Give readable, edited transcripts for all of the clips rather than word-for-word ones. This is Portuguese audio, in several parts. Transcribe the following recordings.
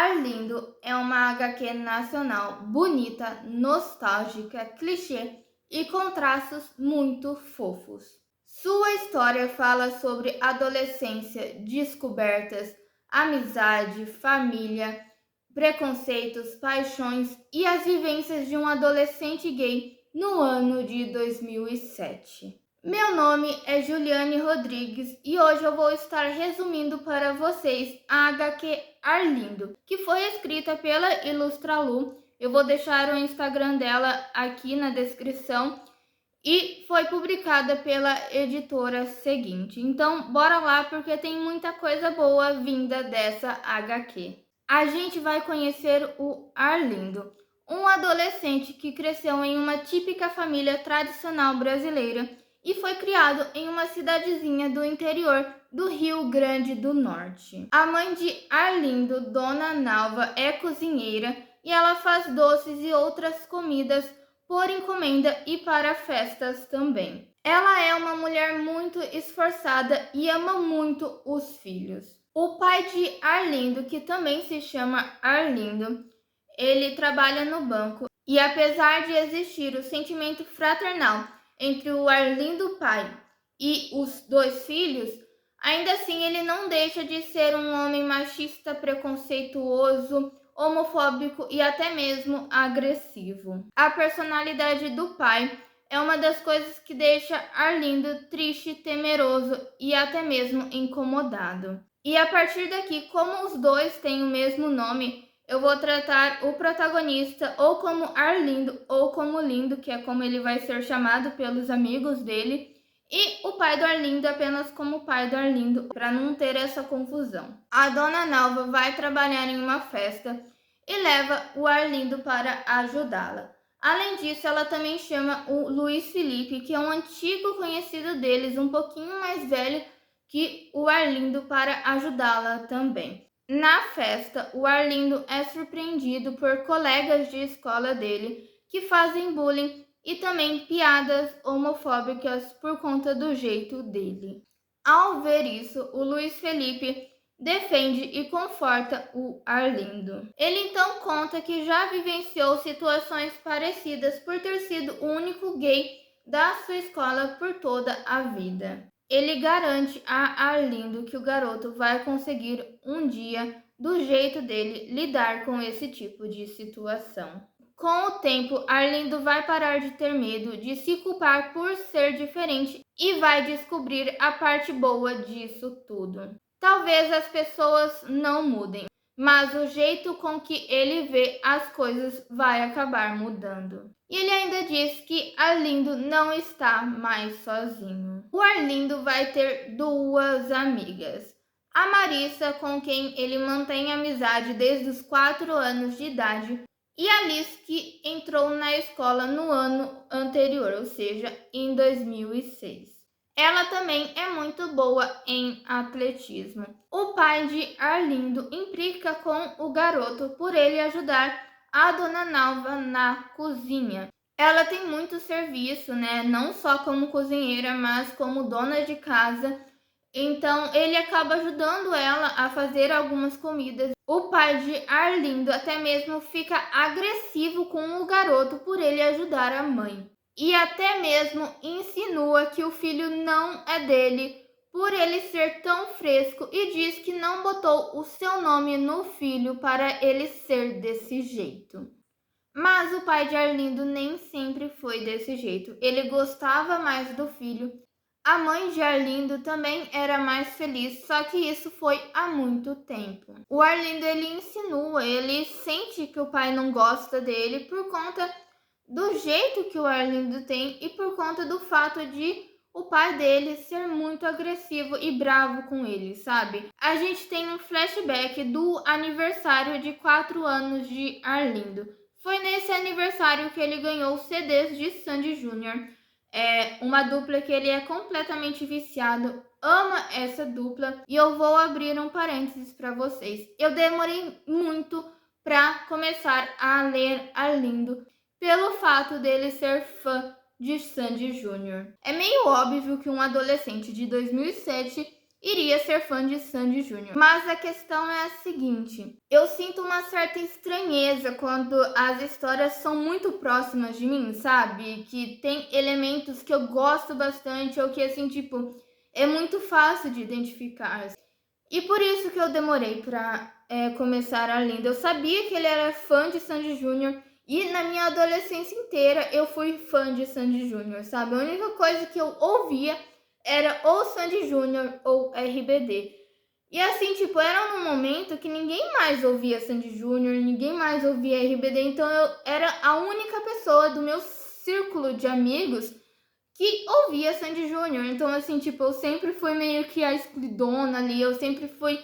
Arlindo é uma HQ nacional bonita, nostálgica, clichê e com traços muito fofos. Sua história fala sobre adolescência, descobertas, amizade, família, preconceitos, paixões e as vivências de um adolescente gay no ano de 2007. Meu nome é Juliane Rodrigues e hoje eu vou estar resumindo para vocês a HQ Arlindo, que foi escrita pela Ilustralu. Eu vou deixar o Instagram dela aqui na descrição e foi publicada pela editora seguinte. Então, bora lá porque tem muita coisa boa vinda dessa HQ. A gente vai conhecer o Arlindo, um adolescente que cresceu em uma típica família tradicional brasileira e foi criado em uma cidadezinha do interior do Rio Grande do Norte. A mãe de Arlindo, Dona Nalva, é cozinheira e ela faz doces e outras comidas por encomenda e para festas também. Ela é uma mulher muito esforçada e ama muito os filhos. O pai de Arlindo, que também se chama Arlindo, ele trabalha no banco e apesar de existir o sentimento fraternal entre o Arlindo pai e os dois filhos, ainda assim ele não deixa de ser um homem machista, preconceituoso, homofóbico e até mesmo agressivo. A personalidade do pai é uma das coisas que deixa Arlindo triste, temeroso e até mesmo incomodado. E a partir daqui, como os dois têm o mesmo nome, eu vou tratar o protagonista ou como Arlindo ou como Lindo, que é como ele vai ser chamado pelos amigos dele, e o pai do Arlindo apenas como pai do Arlindo, para não ter essa confusão. A Dona Nalva vai trabalhar em uma festa e leva o Arlindo para ajudá-la. Além disso, ela também chama o Luiz Felipe, que é um antigo conhecido deles, um pouquinho mais velho que o Arlindo, para ajudá-la também. Na festa, o Arlindo é surpreendido por colegas de escola dele que fazem bullying e também piadas homofóbicas por conta do jeito dele. Ao ver isso, o Luiz Felipe defende e conforta o Arlindo. Ele então conta que já vivenciou situações parecidas por ter sido o único gay da sua escola por toda a vida. Ele garante a Arlindo que o garoto vai conseguir um dia, do jeito dele, lidar com esse tipo de situação. Com o tempo, Arlindo vai parar de ter medo, de se culpar por ser diferente e vai descobrir a parte boa disso tudo. Talvez as pessoas não mudem, mas o jeito com que ele vê as coisas vai acabar mudando. E ele ainda diz que Arlindo não está mais sozinho. O Arlindo vai ter duas amigas. A Marissa, com quem ele mantém amizade desde os 4 anos de idade, e a Liz, que entrou na escola no ano anterior, ou seja, em 2006. Ela também é muito boa em atletismo. O pai de Arlindo implica com o garoto por ele ajudar a Dona Nalva na cozinha. Ela tem muito serviço, né? Não só como cozinheira, mas como dona de casa. Então, ele acaba ajudando ela a fazer algumas comidas. O pai de Arlindo até mesmo fica agressivo com o garoto por ele ajudar a mãe. E até mesmo insinua que o filho não é dele por ele ser tão fresco e diz que não botou o seu nome no filho para ele ser desse jeito. Mas o pai de Arlindo nem sempre foi desse jeito. Ele gostava mais do filho. A mãe de Arlindo também era mais feliz, só que isso foi há muito tempo. O Arlindo, ele insinua, ele sente que o pai não gosta dele por conta do jeito que o Arlindo tem e por conta do fato de o pai dele ser muito agressivo e bravo com ele, sabe? A gente tem um flashback do aniversário de 4 anos de Arlindo. Foi nesse aniversário que ele ganhou CDs de Sandy Júnior. É uma dupla que ele é completamente viciado, ama essa dupla. E eu vou abrir um parênteses para vocês. Eu demorei muito para começar a ler Arlindo, pelo fato dele ser fã de Sandy Júnior. É meio óbvio que um adolescente de 2007 iria ser fã de Sandy Júnior. Mas a questão é a seguinte: eu sinto uma certa estranheza quando as histórias são muito próximas de mim, sabe? Que tem elementos que eu gosto bastante ou que, assim, tipo, é muito fácil de identificar. E por isso que eu demorei pra começar a Linda. Eu sabia que ele era fã de Sandy Júnior e na minha adolescência inteira eu fui fã de Sandy Júnior, sabe? A única coisa que eu ouvia era ou Sandy Júnior ou RBD. E assim, tipo, era num momento que ninguém mais ouvia Sandy Júnior, ninguém mais ouvia RBD, então eu era a única pessoa do meu círculo de amigos que ouvia Sandy Júnior. Então, assim, tipo, eu sempre fui meio que a excluidona ali, eu sempre fui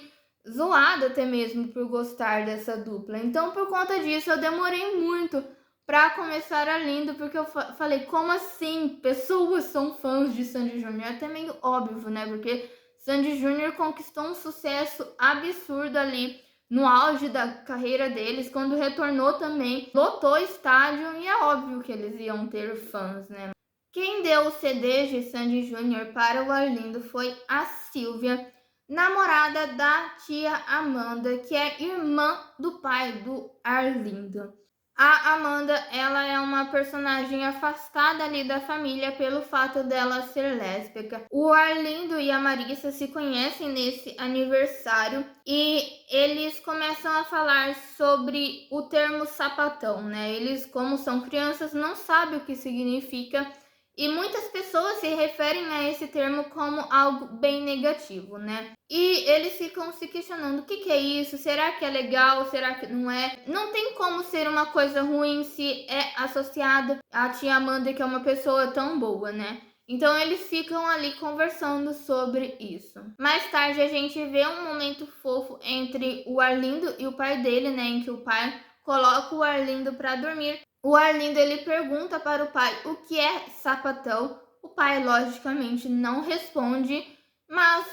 zoada até mesmo por gostar dessa dupla. Então, por conta disso, eu demorei muito pra começar a Lindo, porque eu falei, como assim? Pessoas são fãs de Sandy Júnior? É até meio óbvio, né? Porque Sandy Júnior conquistou um sucesso absurdo ali no auge da carreira deles, quando retornou também, lotou estádio e é óbvio que eles iam ter fãs, né? Quem deu o CD de Sandy Júnior para o Arlindo foi a Silvia, namorada da tia Amanda, que é irmã do pai do Arlindo. A Amanda, ela é uma personagem afastada ali da família pelo fato dela ser lésbica. O Arlindo e a Marissa se conhecem nesse aniversário e eles começam a falar sobre o termo sapatão, né? Eles, como são crianças, não sabem o que significa e muitas pessoas se referem a esse termo como algo bem negativo, né? E eles ficam se questionando o que é isso? Será que é legal? Será que não é? Não tem como ser uma coisa ruim se é associado à tia Amanda, que é uma pessoa tão boa, né? Então eles ficam ali conversando sobre isso. Mais tarde a gente vê um momento fofo entre o Arlindo e o pai dele, né? Em que o pai coloca o Arlindo para dormir. O Arlindo ele pergunta para o pai o que é sapatão. O pai logicamente não responde, mas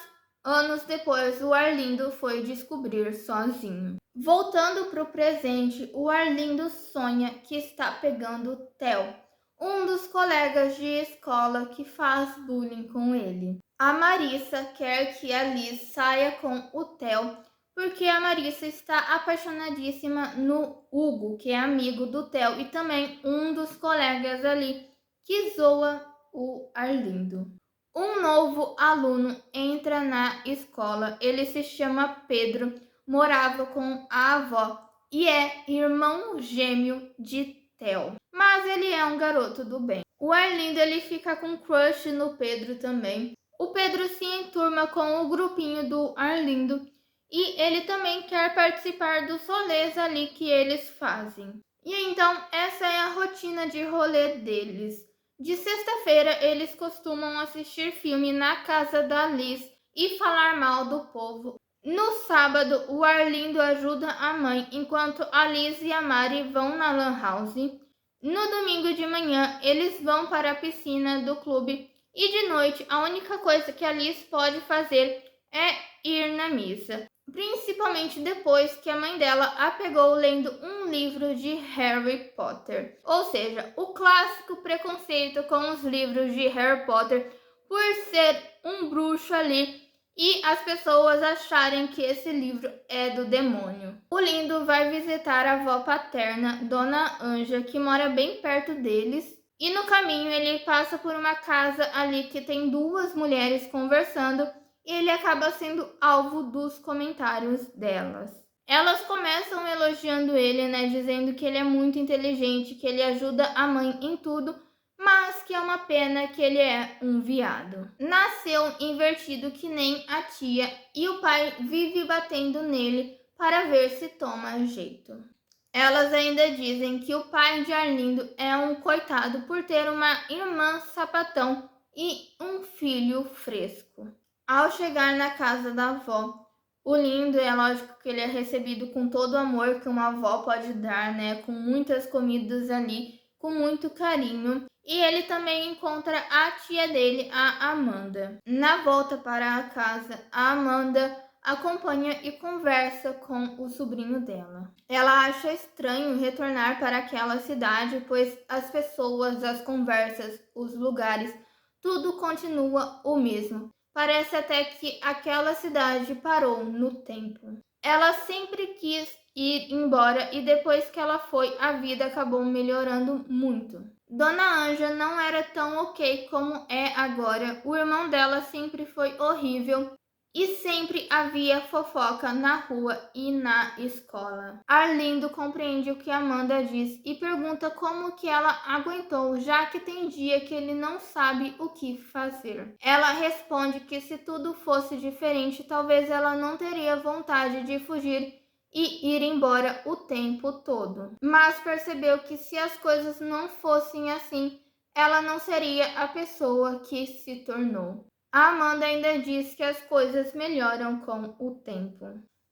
anos depois o Arlindo foi descobrir sozinho. Voltando para o presente, o Arlindo sonha que está pegando o Theo, um dos colegas de escola que faz bullying com ele. A Marissa quer que a Liz saia com o Theo porque a Marissa está apaixonadíssima no Hugo, que é amigo do Theo e também um dos colegas ali que zoa o Arlindo. Um novo aluno entra na escola, ele se chama Pedro, morava com a avó e é irmão gêmeo de Theo, mas ele é um garoto do bem. O Arlindo ele fica com crush no Pedro também. O Pedro se enturma com o grupinho do Arlindo e ele também quer participar dos rolês ali que eles fazem. E então essa é a rotina de rolê deles. De sexta-feira eles costumam assistir filme na casa da Liz e falar mal do povo. No sábado o Arlindo ajuda a mãe enquanto a Liz e a Mari vão na lan house. No domingo de manhã eles vão para a piscina do clube e de noite a única coisa que a Liz pode fazer é ir na missa. Principalmente depois que a mãe dela a pegou lendo um livro de Harry Potter. Ou seja, o clássico preconceito com os livros de Harry Potter por ser um bruxo ali e as pessoas acharem que esse livro é do demônio. O Lindo vai visitar a avó paterna, Dona Anja, que mora bem perto deles. E no caminho ele passa por uma casa ali que tem duas mulheres conversando e ele acaba sendo alvo dos comentários delas. Elas começam elogiando ele, né, dizendo que ele é muito inteligente, que ele ajuda a mãe em tudo, mas que é uma pena que ele é um viado. Nasceu invertido que nem a tia e o pai vive batendo nele para ver se toma jeito. Elas ainda dizem que o pai de Arlindo é um coitado por ter uma irmã sapatão e um filho fresco. Ao chegar na casa da avó, o Lindo, é lógico que ele é recebido com todo o amor que uma avó pode dar, né? Com muitas comidas ali, com muito carinho. E ele também encontra a tia dele, a Amanda. Na volta para a casa, a Amanda acompanha e conversa com o sobrinho dela. Ela acha estranho retornar para aquela cidade, pois as pessoas, as conversas, os lugares, tudo continua o mesmo. Parece até que aquela cidade parou no tempo. Ela sempre quis ir embora e depois que ela foi, a vida acabou melhorando muito. Dona Anja não era tão ok como é agora. O irmão dela sempre foi horrível e sempre havia fofoca na rua e na escola. Arlindo compreende o que Amanda diz e pergunta como que ela aguentou, já que tem dia que ele não sabe o que fazer. Ela responde que se tudo fosse diferente, talvez ela não teria vontade de fugir e ir embora o tempo todo. Mas percebeu que se as coisas não fossem assim, ela não seria a pessoa que se tornou. A Amanda ainda diz que as coisas melhoram com o tempo.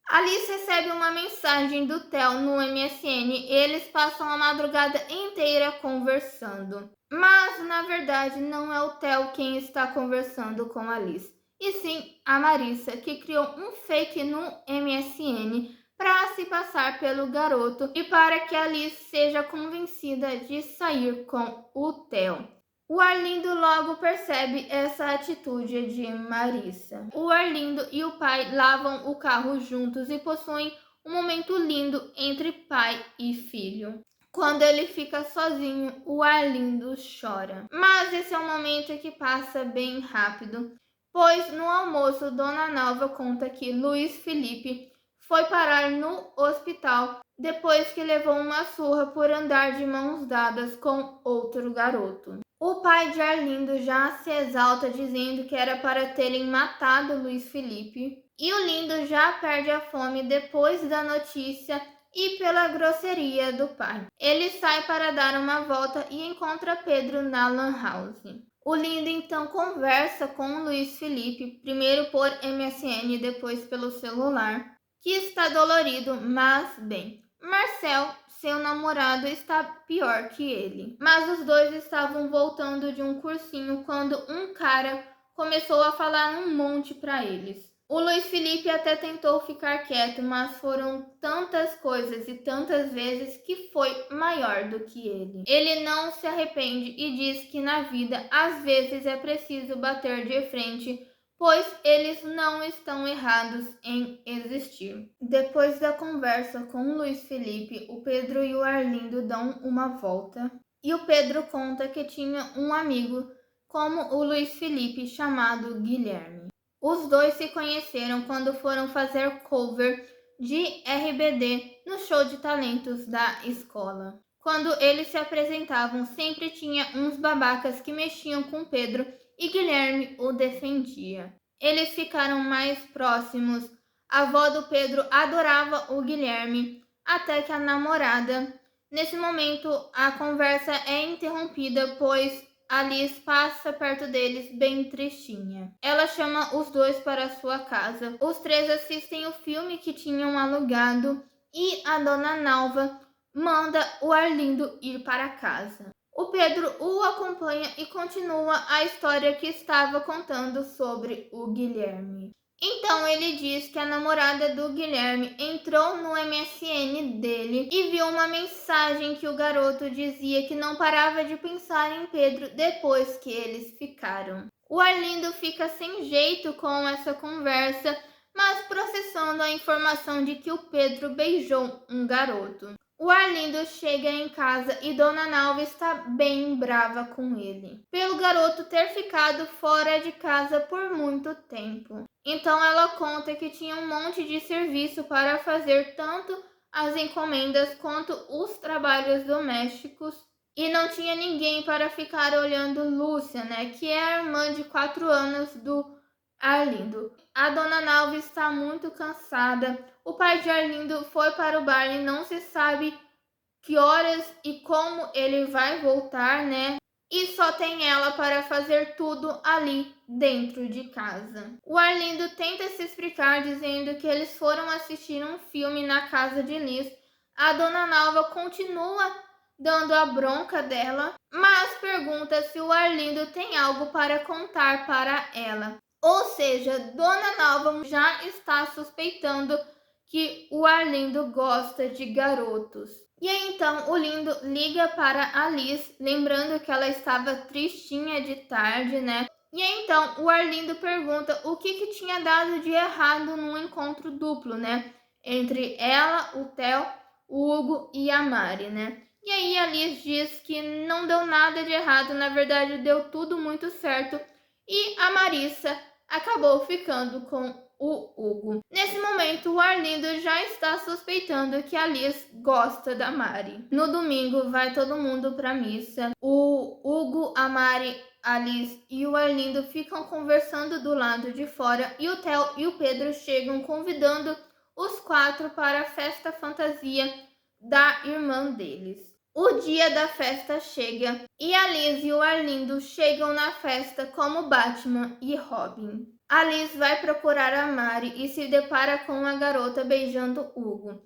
Alice recebe uma mensagem do Theo no MSN e eles passam a madrugada inteira conversando. Mas, na verdade, não é o Theo quem está conversando com Alice, e sim a Marissa, que criou um fake no MSN para se passar pelo garoto e para que Alice seja convencida de sair com o Theo. O Arlindo logo percebe essa atitude de Marissa. O Arlindo e o pai lavam o carro juntos e possuem um momento lindo entre pai e filho. Quando ele fica sozinho, o Arlindo chora. Mas esse é um momento que passa bem rápido, pois no almoço Dona Nalva conta que Luiz Felipe foi parar no hospital depois que levou uma surra por andar de mãos dadas com outro garoto. O pai de Arlindo já se exalta dizendo que era para terem matado Luiz Felipe, e o Lindo já perde a fome depois da notícia e pela grosseria do pai. Ele sai para dar uma volta e encontra Pedro na lan house. O Lindo então conversa com o Luiz Felipe, primeiro por MSN e depois pelo celular, que está dolorido, mas bem. Marcel, seu namorado, está pior que ele. Mas os dois estavam voltando de um cursinho quando um cara começou a falar um monte para eles. O Luiz Felipe até tentou ficar quieto, mas foram tantas coisas e tantas vezes que foi maior do que ele. Ele não se arrepende e diz que na vida às vezes é preciso bater de frente, pois eles não estão errados em existir. Depois da conversa com o Luiz Felipe, o Pedro e o Arlindo dão uma volta e o Pedro conta que tinha um amigo como o Luiz Felipe chamado Guilherme. Os dois se conheceram quando foram fazer cover de RBD no show de talentos da escola. Quando eles se apresentavam, sempre tinha uns babacas que mexiam com Pedro e Guilherme o defendia. Eles ficaram mais próximos. A avó do Pedro adorava o Guilherme, até que a namorada. Nesse momento, a conversa é interrompida, pois Alice passa perto deles bem tristinha. Ela chama os dois para sua casa. Os três assistem o filme que tinham alugado e a dona Nalva manda o Arlindo ir para casa. O Pedro o acompanha e continua a história que estava contando sobre o Guilherme. Então ele diz que a namorada do Guilherme entrou no MSN dele e viu uma mensagem que o garoto dizia que não parava de pensar em Pedro depois que eles ficaram. O Arlindo fica sem jeito com essa conversa, mas processando a informação de que o Pedro beijou um garoto. O Arlindo chega em casa e Dona Nalva está bem brava com ele, pelo garoto ter ficado fora de casa por muito tempo. Então ela conta que tinha um monte de serviço para fazer, tanto as encomendas quanto os trabalhos domésticos, e não tinha ninguém para ficar olhando Lúcia, que é a irmã de 4 anos do Arlindo. A Dona Nalva está muito cansada. O pai de Arlindo foi para o bar e não se sabe que horas e como ele vai voltar, E só tem ela para fazer tudo ali dentro de casa. O Arlindo tenta se explicar dizendo que eles foram assistir um filme na casa de Liz. A Dona Nalva continua dando a bronca dela, mas pergunta se o Arlindo tem algo para contar para ela. Ou seja, Dona Nalva já está suspeitando que o Arlindo gosta de garotos. E aí então o Lindo liga para a Liz, lembrando que ela estava tristinha de tarde, E aí, então o Arlindo pergunta o que tinha dado de errado num encontro duplo, né? Entre ela, o Theo, o Hugo e a Mari, né? E aí a Liz diz que não deu nada de errado, na verdade deu tudo muito certo. E a Marissa acabou ficando com o Hugo. Nesse momento, o Arlindo já está suspeitando que a Liz gosta da Mari. No domingo, vai todo mundo pra missa. O Hugo, a Mari, a Liz e o Arlindo ficam conversando do lado de fora e o Theo e o Pedro chegam convidando os 4 para a festa fantasia da irmã deles. O dia da festa chega e a Liz e o Arlindo chegam na festa como Batman e Robin. A Liz vai procurar a Mari e se depara com a garota beijando Hugo.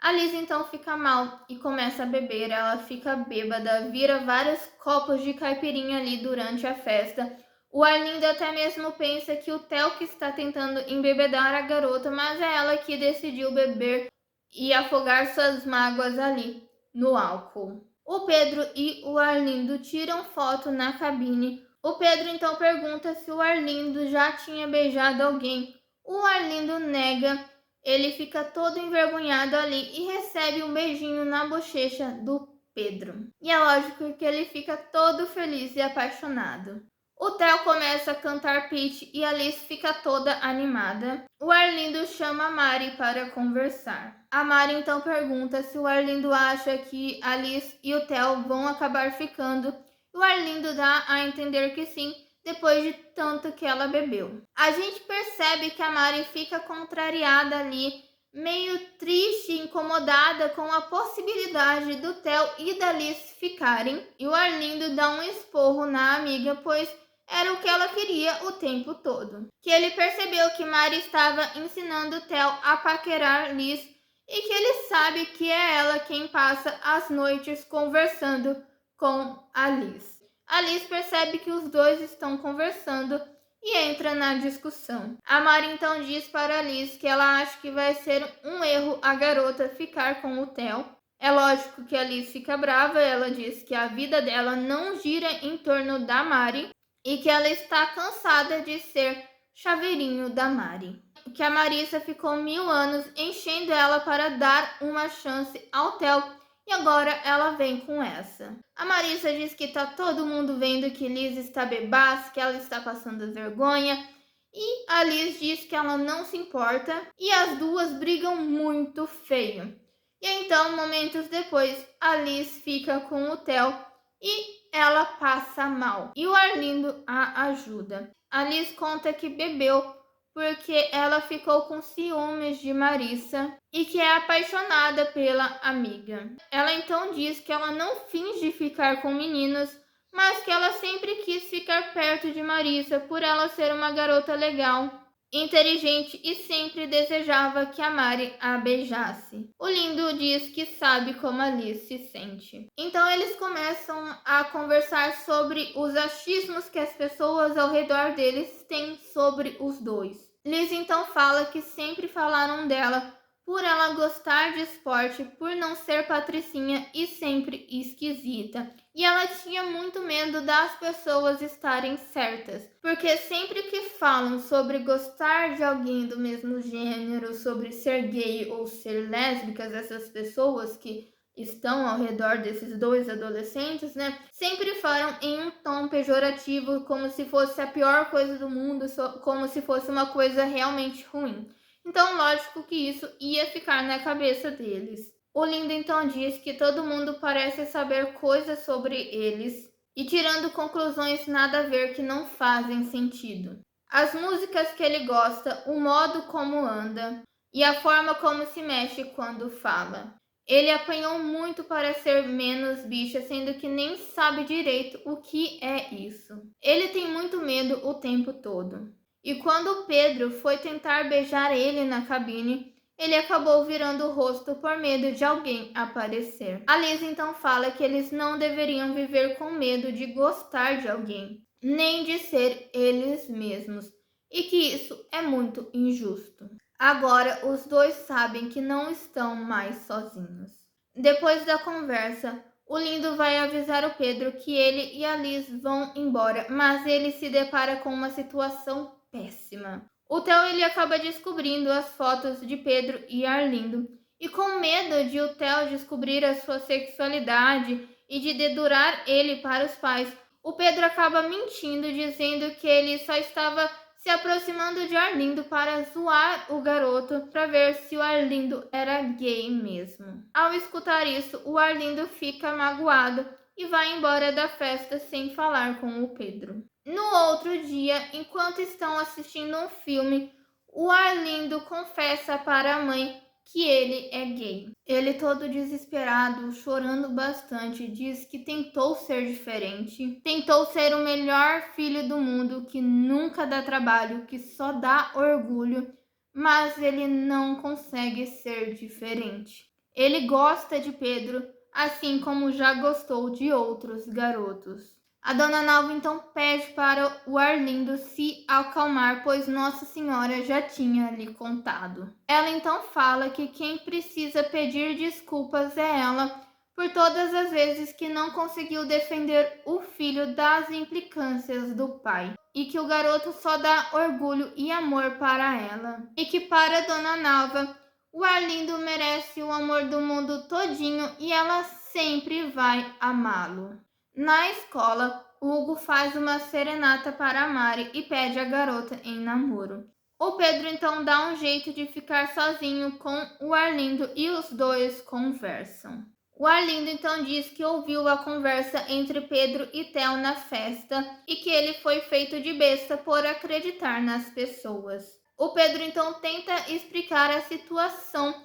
A Liz então fica mal e começa a beber, ela fica bêbada, vira vários copos de caipirinha ali durante a festa. O Arlindo até mesmo pensa que o Theo que está tentando embebedar a garota, mas é ela que decidiu beber e afogar suas mágoas ali no álcool. O Pedro e o Arlindo tiram foto na cabine. O Pedro então pergunta se o Arlindo já tinha beijado alguém. O Arlindo nega, ele fica todo envergonhado ali e recebe um beijinho na bochecha do Pedro. E é lógico que ele fica todo feliz e apaixonado. O Theo começa a cantar pitch e a Liz fica toda animada. O Arlindo chama a Mari para conversar. A Mari então pergunta se o Arlindo acha que a Liz e o Theo vão acabar ficando. O Arlindo dá a entender que sim, depois de tanto que ela bebeu. A gente percebe que a Mari fica contrariada ali, meio triste e incomodada com a possibilidade do Theo e da Liz ficarem. E o Arlindo dá um esporro na amiga, pois era o que ela queria o tempo todo. Que ele percebeu que Mari estava ensinando o Theo a paquerar Liz e que ele sabe que é ela quem passa as noites conversando com a Liz. A Liz percebe que os dois estão conversando e entra na discussão. A Mari então diz para a Liz que ela acha que vai ser um erro a garota ficar com o Theo. É lógico que a Liz fica brava, ela diz que a vida dela não gira em torno da Mari e que ela está cansada de ser chaveirinho da Mari. Que a Marissa ficou 1000 anos enchendo ela para dar uma chance ao Theo e agora ela vem com essa. A Marissa diz que tá todo mundo vendo que Liz está bebaça, que ela está passando vergonha. E a Liz diz que ela não se importa e as duas brigam muito feio. E então, momentos depois, a Liz fica com o Theo e ela passa mal. E o Arlindo a ajuda. A Liz conta que bebeu porque ela ficou com ciúmes de Marissa e que é apaixonada pela amiga. Ela então diz que ela não finge ficar com meninos, mas que ela sempre quis ficar perto de Marissa por ela ser uma garota legal, inteligente e sempre desejava que a Mari a beijasse. O Lindo diz que sabe como a Liz se sente. Então eles começam a conversar sobre os achismos que as pessoas ao redor deles têm sobre os dois. Liz então fala que sempre falaram dela por ela gostar de esporte, por não ser patricinha e sempre esquisita. E ela tinha muito medo das pessoas estarem certas, porque sempre que falam sobre gostar de alguém do mesmo gênero, sobre ser gay ou ser lésbicas, essas pessoas que estão ao redor desses dois adolescentes, né? Sempre falam em um tom pejorativo, como se fosse a pior coisa do mundo, como se fosse uma coisa realmente ruim. Então, lógico que isso ia ficar na cabeça deles. O Lindo então diz que todo mundo parece saber coisas sobre eles e tirando conclusões nada a ver que não fazem sentido. As músicas que ele gosta, o modo como anda e a forma como se mexe quando fala. Ele apanhou muito para ser menos bicha, sendo que nem sabe direito o que é isso. Ele tem muito medo o tempo todo. E quando o Pedro foi tentar beijar ele na cabine, ele acabou virando o rosto por medo de alguém aparecer. A Liz então fala que eles não deveriam viver com medo de gostar de alguém, nem de ser eles mesmos, e que isso é muito injusto. Agora os dois sabem que não estão mais sozinhos. Depois da conversa, O Lindo vai avisar o Pedro que ele e a Liz vão embora, mas ele se depara com uma situação péssima. O Theo ele acaba descobrindo as fotos de Pedro e Arlindo, e com medo de o Theo descobrir a sua sexualidade e de dedurar ele para os pais, o Pedro acaba mentindo, dizendo que ele só estava se aproximando de Arlindo para zoar o garoto para ver se o Arlindo era gay mesmo. Ao escutar isso, o Arlindo fica magoado e vai embora da festa sem falar com o Pedro. No outro dia, enquanto estão assistindo um filme, o Arlindo confessa para a mãe que ele é gay. Ele, todo desesperado, chorando bastante, diz que tentou ser diferente, tentou ser o melhor filho do mundo, que nunca dá trabalho, que só dá orgulho, mas ele não consegue ser diferente. Ele gosta de Pedro, assim como já gostou de outros garotos. A Dona Nalva então pede para o Arlindo se acalmar, pois Nossa Senhora já tinha lhe contado. Ela então fala que quem precisa pedir desculpas é ela por todas as vezes que não conseguiu defender o filho das implicâncias do pai, e que o garoto só dá orgulho e amor para ela, e que para Dona Nalva o Arlindo merece o amor do mundo todinho e ela sempre vai amá-lo. Na escola, Hugo faz uma serenata para Mari e pede a garota em namoro. O Pedro então dá um jeito de ficar sozinho com o Arlindo e os dois conversam. O Arlindo então diz que ouviu a conversa entre Pedro e Theo na festa e que ele foi feito de besta por acreditar nas pessoas. O Pedro então tenta explicar a situação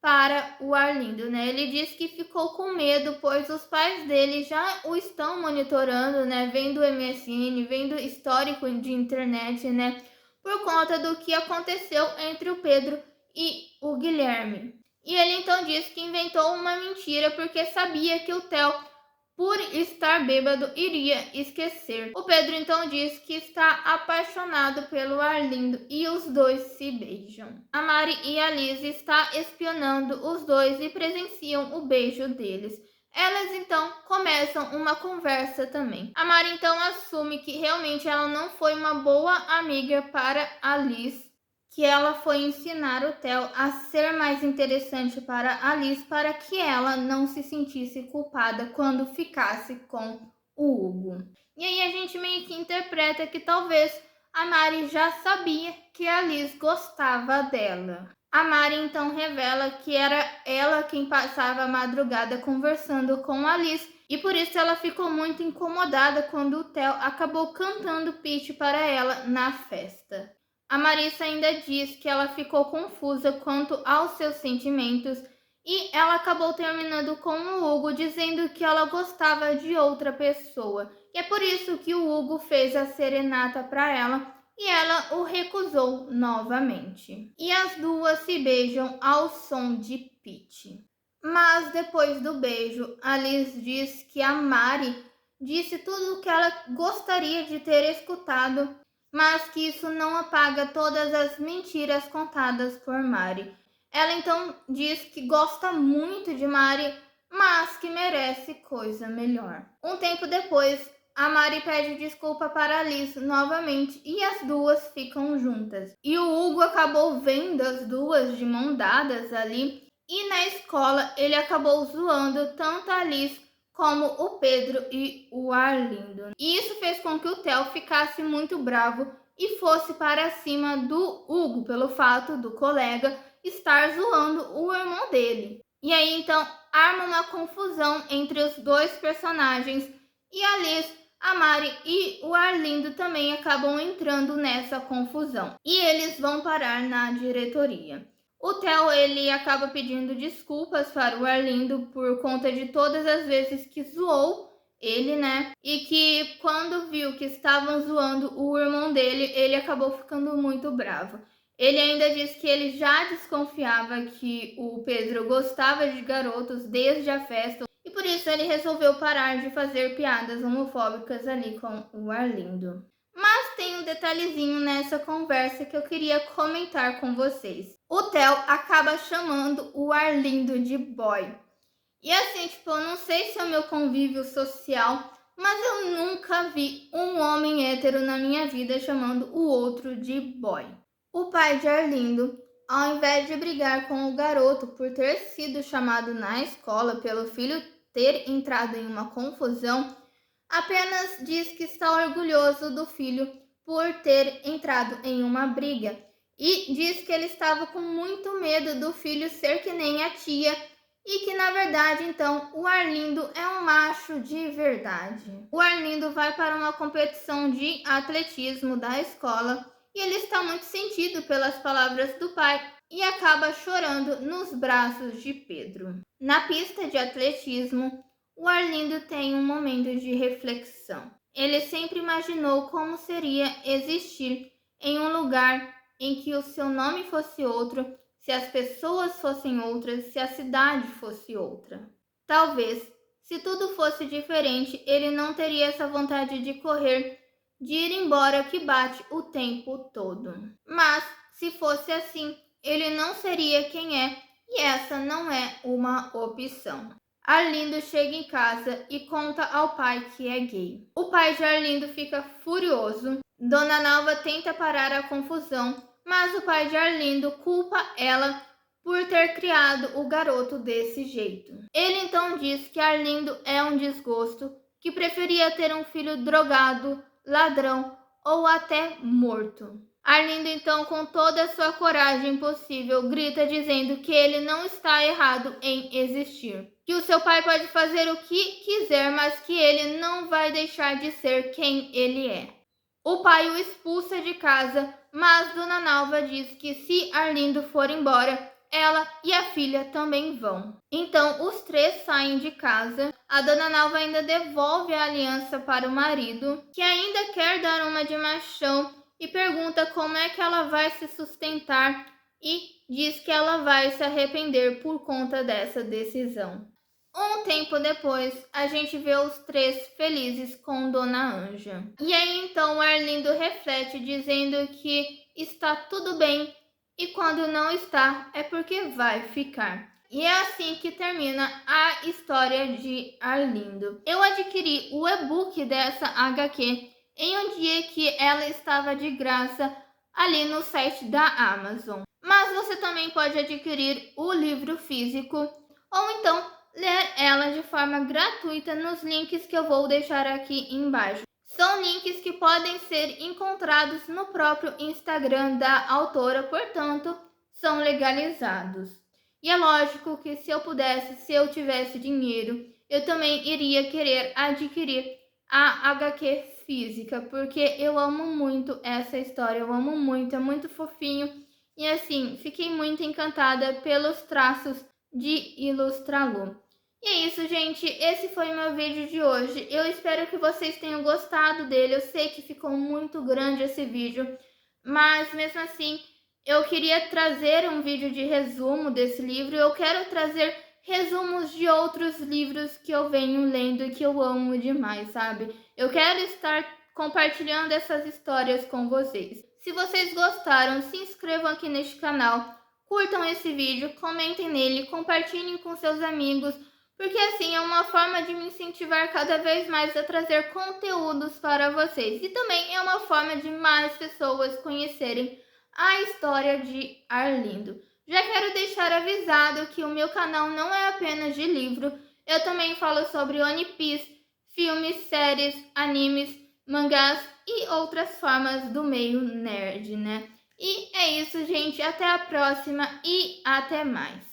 para o Arlindo, né? Ele diz que ficou com medo, pois os pais dele já o estão monitorando, né? Vendo o MSN, vendo histórico de internet, né? Por conta do que aconteceu entre o Pedro e o Guilherme. E ele então diz que inventou uma mentira porque sabia que o Theo, por estar bêbado, iria esquecer. O Pedro então diz que está apaixonado pelo Arlindo e os dois se beijam. A Mari e a Liz estão espionando os dois e presenciam o beijo deles. Elas então começam uma conversa também. A Mari então assume que realmente ela não foi uma boa amiga para a Liz, que ela foi ensinar o Theo a ser mais interessante para a Liz, para que ela não se sentisse culpada quando ficasse com o Hugo. E aí a gente meio que interpreta que talvez a Mari já sabia que a Liz gostava dela. A Mari então revela que era ela quem passava a madrugada conversando com a Liz, e por isso ela ficou muito incomodada quando o Theo acabou cantando pitch para ela na festa. A Marissa ainda diz que ela ficou confusa quanto aos seus sentimentos e ela acabou terminando com o Hugo, dizendo que ela gostava de outra pessoa. E é por isso que o Hugo fez a serenata para ela e ela o recusou novamente. E as duas se beijam ao som de pitch. Mas depois do beijo, a Liz diz que a Mari disse tudo o que ela gostaria de ter escutado, mas que isso não apaga todas as mentiras contadas por Mari. Ela então diz que gosta muito de Mari, mas que merece coisa melhor. Um tempo depois, a Mari pede desculpa para a Liz novamente e as duas ficam juntas. E o Hugo acabou vendo as duas de mão dadas ali, e na escola ele acabou zoando tanto a Liz como o Pedro e o Arlindo. E isso fez com que o Theo ficasse muito bravo e fosse para cima do Hugo pelo fato do colega estar zoando o irmão dele. E aí então arma uma confusão entre os dois personagens e a Liz, a Mari e o Arlindo também acabam entrando nessa confusão. E eles vão parar na diretoria. O Theo, ele acaba pedindo desculpas para o Arlindo por conta de todas as vezes que zoou ele, né? E que quando viu que estavam zoando o irmão dele, ele acabou ficando muito bravo. Ele ainda disse que ele já desconfiava que o Pedro gostava de garotos desde a festa e por isso ele resolveu parar de fazer piadas homofóbicas ali com o Arlindo. Mas tem um detalhezinho nessa conversa que eu queria comentar com vocês. O Theo acaba chamando o Arlindo de boy. E assim, tipo, eu não sei se é o meu convívio social, mas eu nunca vi um homem hétero na minha vida chamando o outro de boy. O pai de Arlindo, ao invés de brigar com o garoto por ter sido chamado na escola pelo filho ter entrado em uma confusão, apenas diz que está orgulhoso do filho por ter entrado em uma briga e diz que ele estava com muito medo do filho ser que nem a tia e que na verdade então o Arlindo é um macho de verdade. O Arlindo vai para uma competição de atletismo da escola e ele está muito sentido pelas palavras do pai e acaba chorando nos braços de Pedro. Na pista de atletismo, o Arlindo tem um momento de reflexão. Ele sempre imaginou como seria existir em um lugar em que o seu nome fosse outro, se as pessoas fossem outras, se a cidade fosse outra. Talvez, se tudo fosse diferente, ele não teria essa vontade de correr, de ir embora que bate o tempo todo. Mas, se fosse assim, ele não seria quem é, e essa não é uma opção. Arlindo chega em casa e conta ao pai que é gay. O pai de Arlindo fica furioso. Dona Nalva tenta parar a confusão, mas o pai de Arlindo culpa ela por ter criado o garoto desse jeito. Ele então diz que Arlindo é um desgosto, que preferia ter um filho drogado, ladrão ou até morto. Arlindo então, com toda a sua coragem possível, grita dizendo que ele não está errado em existir, que o seu pai pode fazer o que quiser, mas que ele não vai deixar de ser quem ele é. O pai o expulsa de casa, mas Dona Nalva diz que se Arlindo for embora, ela e a filha também vão. Então os três saem de casa. A Dona Nalva ainda devolve a aliança para o marido, que ainda quer dar uma de machão e pergunta como é que ela vai se sustentar e diz que ela vai se arrepender por conta dessa decisão. Um tempo depois, a gente vê os três felizes com Dona Anja. E aí então o Arlindo reflete dizendo que está tudo bem e quando não está é porque vai ficar. E é assim que termina a história de Arlindo. Eu adquiri o e-book dessa HQ em um dia que ela estava de graça ali no site da Amazon. Mas você também pode adquirir o livro físico ou então ler ela de forma gratuita nos links que eu vou deixar aqui embaixo. São links que podem ser encontrados no próprio Instagram da autora, portanto, são legalizados. E é lógico que se eu pudesse, se eu tivesse dinheiro, eu também iria querer adquirir a HQ física, porque eu amo muito essa história, eu amo muito, é muito fofinho. E assim, fiquei muito encantada pelos traços de Ilustralu. E é isso, gente. Esse foi o meu vídeo de hoje. Eu espero que vocês tenham gostado dele. Eu sei que ficou muito grande esse vídeo, mas mesmo assim, eu queria trazer um vídeo de resumo desse livro. Eu quero trazer resumos de outros livros que eu venho lendo e que eu amo demais, sabe? Eu quero estar compartilhando essas histórias com vocês. Se vocês gostaram, se inscrevam aqui neste canal, curtam esse vídeo, comentem nele, compartilhem com seus amigos, porque assim é uma forma de me incentivar cada vez mais a trazer conteúdos para vocês. E também é uma forma de mais pessoas conhecerem a história de Arlindo. Já quero deixar avisado que o meu canal não é apenas de livro, eu também falo sobre One Piece, filmes, séries, animes, mangás e outras formas do meio nerd, né? E é isso, gente. Até a próxima e até mais.